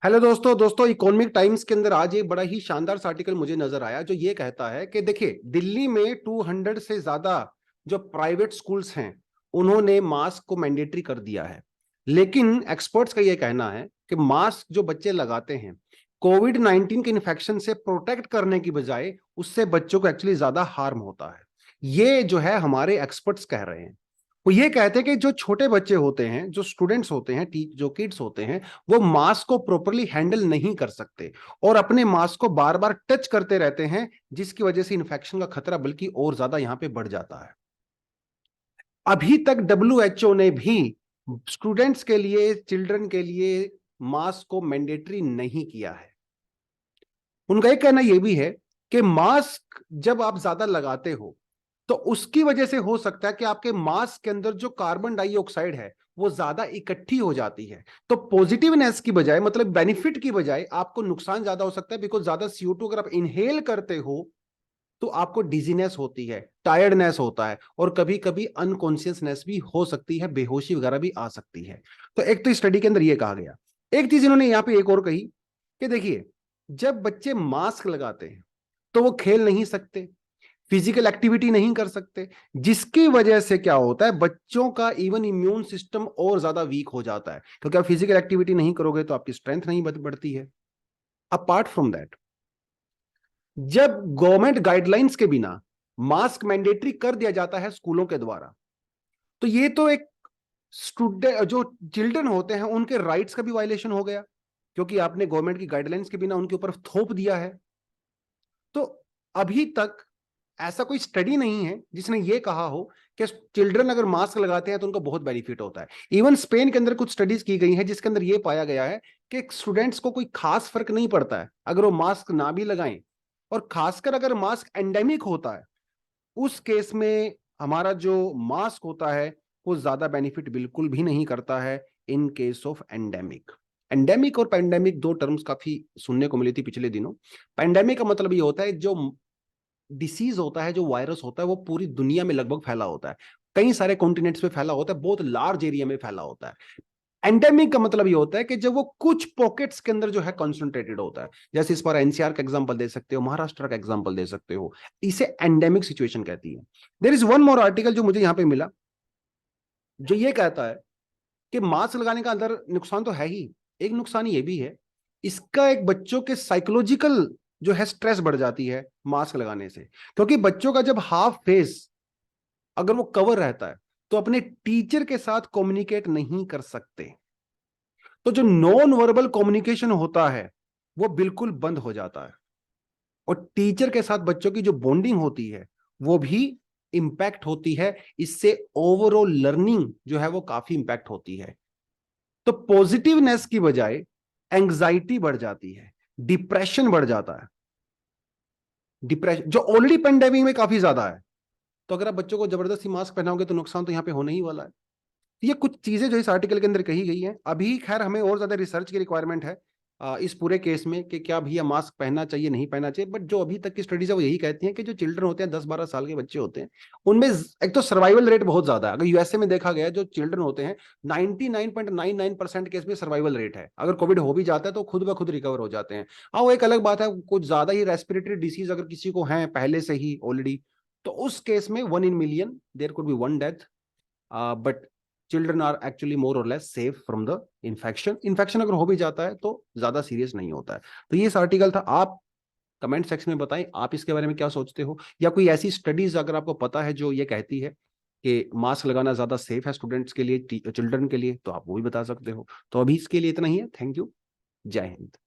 Hello दोस्तों दोस्तों economic times के अंदर आज एक बड़ा ही शानदार आर्टिकल मुझे नजर आया जो ये कहता है कि देखिए दिल्ली में 200 से ज्यादा जो प्राइवेट स्कूल्स हैं उन्होंने मास्क को मैंडेटरी कर दिया है। लेकिन एक्सपर्ट्स का ये कहना है कि मास्क जो बच्चे लगाते हैं कोविड-19 के इन्फेक्शन से प्रोटेक्ट करने की बजाय उससे बच्चों को एक्चुअली ज्यादा हार्म होता है। ये जो है हमारे एक्सपर्ट्स कह रहे हैं। वो ये कहते हैं कि जो छोटे बच्चे होते हैं, जो स्टूडेंट्स होते हैं, जो किड्स होते हैं, वो मास्क को प्रॉपरली हैंडल नहीं कर सकते और अपने मास्क को बार बार टच करते रहते हैं, जिसकी वजह से इन्फेक्शन का खतरा बल्कि और ज्यादा यहां पे बढ़ जाता है। अभी तक डब्ल्यूएचओ ने भी स्टूडेंट्स के लिए, चिल्ड्रन के लिए मास्क को मैंडेटरी नहीं किया है। उनका एक कहना यह भी है कि मास्क जब आप ज्यादा लगाते हो तो उसकी वजह से हो सकता है कि आपके मास्क के अंदर जो कार्बन डाइऑक्साइड है वो ज्यादा इकट्ठी हो जाती है। तो पॉजिटिवनेस की बजाय, मतलब बेनिफिट की बजाय, आपको नुकसान ज्यादा हो सकता है। बिकॉज ज्यादा CO2 अगर आप इनहेल करते हो तो आपको डिजीनेस होती है, टायर्डनेस होता है और कभी कभी अनकॉन्शियसनेस भी हो सकती है, बेहोशी वगैरह भी आ सकती है। तो एक तो स्टडी के अंदर यह कहा गया। एक चीज इन्होंने यहां पे एक और कही कि देखिए जब बच्चे मास्क लगाते हैं तो वो खेल नहीं सकते, फिजिकल एक्टिविटी नहीं कर सकते, जिसकी वजह से क्या होता है, बच्चों का इवन इम्यून सिस्टम और ज्यादा वीक हो जाता है। क्योंकि आप फिजिकल एक्टिविटी नहीं करोगे तो आपकी स्ट्रेंथ नहीं बढ़ती है। अपार्ट फ्रॉम दैट, जब गवर्नमेंट गाइडलाइंस के बिना मास्क मैंडेटरी कर दिया जाता है स्कूलों के द्वारा, तो ये तो एक स्टूडेंट, जो चिल्ड्रन होते हैं, उनके राइट्स का भी वायलेशन हो गया, क्योंकि आपने गवर्नमेंट की गाइडलाइंस के बिना उनके ऊपर थोप दिया है। तो अभी तक ऐसा कोई स्टडी नहीं है जिसने ये कहा हो कि चिल्ड्रन अगर मास्क लगाते हैं तो उनको बहुत बेनिफिट होता है। इवन स्पेन के अंदर कुछ स्टडीज की गई हैं जिसके अंदर ये पाया गया है कि स्टूडेंट्स को कोई खास फर्क नहीं पड़ता है अगर वो मास्क ना भी लगाएं। और खासकर अगर मास्क एंडेमिक होता है उस केस में हमारा जो मास्क होता है वो ज्यादा बेनिफिट बिल्कुल भी नहीं करता है in case of endemic. Endemic और पैंडेमिक दो टर्म्स काफी सुनने को मिली थी पिछले दिनों। पैंडेमिक का मतलब ये होता है जो डिसीज होता है, जो वायरस होता है, वो पूरी दुनिया में लगभग फैला होता है, कई सारे कॉन्टिनेंट्स पे फैला होता है, बहुत लार्ज एरिया में फैला होता है। एंडेमिक का मतलब ये होता है कि जब वो कुछ पॉकेट्स के अंदर जो है कॉन्सेंट्रेटेड होता है। जैसे इस पर एनसीआर का एग्जांपल दे सकते हो, महाराष्ट्र का एग्जांपल दे सकते हो। इसे एंडेमिक सिचुएशन कहती है। There is one more article जो मुझे यहां पे मिला, जो ये कहता है कि मास्क लगाने का अंदर नुकसान तो है ही, एक नुकसान ये भी है, इसका एक बच्चों के साइकोलॉजिकल जो है स्ट्रेस बढ़ जाती है मास्क लगाने से। क्योंकि बच्चों का जब हाफ फेस अगर वो कवर रहता है तो अपने टीचर के साथ कम्युनिकेट नहीं कर सकते। तो जो नॉन वर्बल कम्युनिकेशन होता है वो बिल्कुल बंद हो जाता है और टीचर के साथ बच्चों की जो बॉन्डिंग होती है वो भी इंपैक्ट होती है। इससे ओवरऑल लर्निंग जो है वो काफी इंपैक्ट होती है। तो पॉजिटिवनेस की बजाय एंग्जाइटी बढ़ जाती है, डिप्रेशन बढ़ जाता है। डिप्रेशन जो ऑलरेडी पेंडेमिक में काफी ज्यादा है, तो अगर आप बच्चों को जबरदस्ती मास्क पहनाओगे तो नुकसान तो यहाँ पे होने ही वाला है। ये कुछ चीजें जो इस आर्टिकल के अंदर कही गई हैं। अभी खैर हमें और ज्यादा रिसर्च की रिक्वायरमेंट है इस पूरे केस में कि क्या भैया मास्क पहनना चाहिए नहीं पहनना चाहिए। बट जो अभी तक की स्टडीज है वो यही कहती हैं कि जो चिल्ड्रन होते हैं, 10-12 साल के बच्चे होते हैं, उनमें एक तो सर्वाइवल रेट बहुत ज्यादा है। अगर यूएसए में देखा गया, जो चिल्ड्रन होते हैं 99.99% केस में सर्वाइवल रेट है। अगर कोविड हो भी जाता है तो खुद ब खुद रिकवर हो जाते हैं। हाँ, वो एक अलग बात है, कुछ ज्यादा ही रेस्पिरेटरी डिसीज अगर किसी को है पहले से ही ऑलरेडी, तो उस केस में 1 in million there could be one death. But children are actually more or less safe from the infection अगर हो भी जाता है तो ज्यादा सीरियस नहीं होता है। तो ये आर्टिकल था। आप कमेंट सेक्शन में बताएं आप इसके बारे में क्या सोचते हो, या कोई ऐसी स्टडीज अगर आपको पता है जो ये कहती है कि मास्क लगाना ज्यादा सेफ है स्टूडेंट्स के लिए, चिल्ड्रन के लिए, तो आप वो भी बता सकते हो। तो अभी इसके लिए इतना ही है। Thank you. जय हिंद।